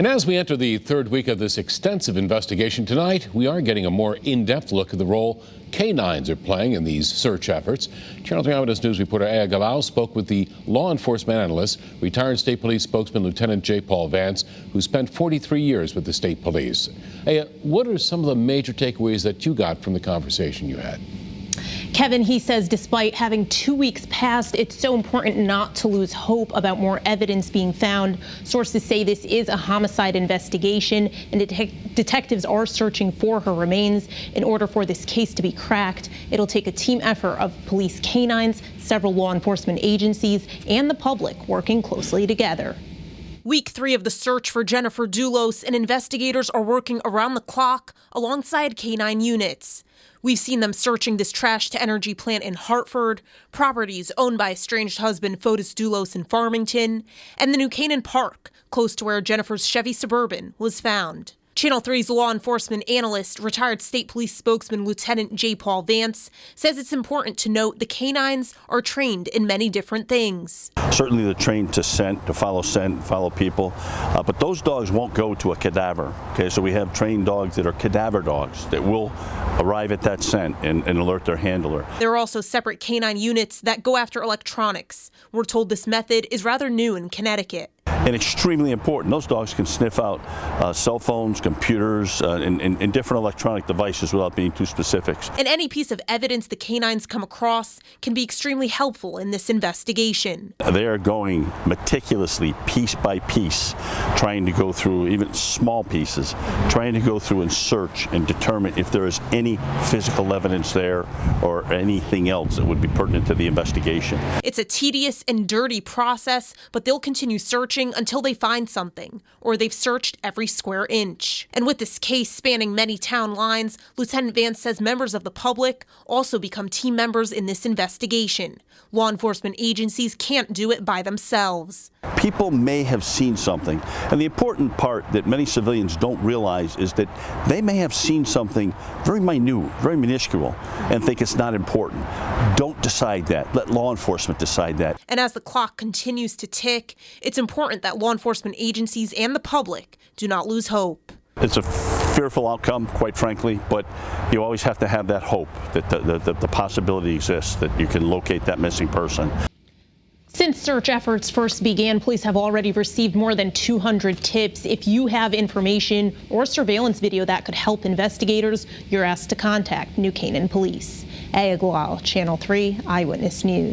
And as we enter the third week of this extensive investigation tonight, we are getting a more in-depth look at the role K-9s are playing in these search efforts. Channel 3 Eyewitness News reporter Aya Galau spoke with the law enforcement analyst, retired State Police spokesman Lieutenant J. Paul Vance, who spent 43 years with the State Police. Aya, what are some of the major takeaways that you got from the conversation you had? Kevin, he says despite having 2 weeks passed, it's so important not to lose hope about more evidence being found. Sources say this is a homicide investigation, and detectives are searching for her remains. In order for this case to be cracked, it'll take a team effort of police canines, several law enforcement agencies, and the public working closely together. Week 3 of the search for Jennifer Dulos, and investigators are working around the clock alongside K-9 units. We've seen them searching this trash-to-energy plant in Hartford, properties owned by estranged husband Fotis Dulos in Farmington, and the New Canaan Park, close to where Jennifer's Chevy Suburban was found. Channel 3's law enforcement analyst, retired State Police spokesman Lieutenant J. Paul Vance, says it's important to note the K-9s are trained in many different things. Certainly they're trained to follow people, but those dogs won't go to a cadaver. Okay, so we have trained dogs that are cadaver dogs that will arrive at that scent and alert their handler. There are also separate K-9 units that go after electronics. We're told this method is rather new in Connecticut. And extremely important. Those dogs can sniff out cell phones, computers, and different electronic devices without being too specific. And any piece of evidence the K-9s come across can be extremely helpful in this investigation. They are going meticulously, piece by piece, trying to go through even small pieces, trying to go through and search and determine if there is any physical evidence there or anything else that would be pertinent to the investigation. It's a tedious and dirty process, but they'll continue searching until they find something, or they've searched every square inch. And with this case spanning many town lines, Lieutenant Vance says members of the public also become team members in this investigation. Law enforcement agencies can't do it by themselves. People may have seen something, and the important part that many civilians don't realize is that they may have seen something very minute, very minuscule, and think it's not important. Don't decide that. Let law enforcement decide that. And as the clock continues to tick, it's important that law enforcement agencies and the public do not lose hope. It's a fearful outcome, quite frankly, but you always have to have that hope that the possibility exists that you can locate that missing person. Since search efforts first began, police have already received more than 200 tips. If you have information or surveillance video that could help investigators, you're asked to contact New Canaan Police. Aya Galau, Channel 3 Eyewitness News.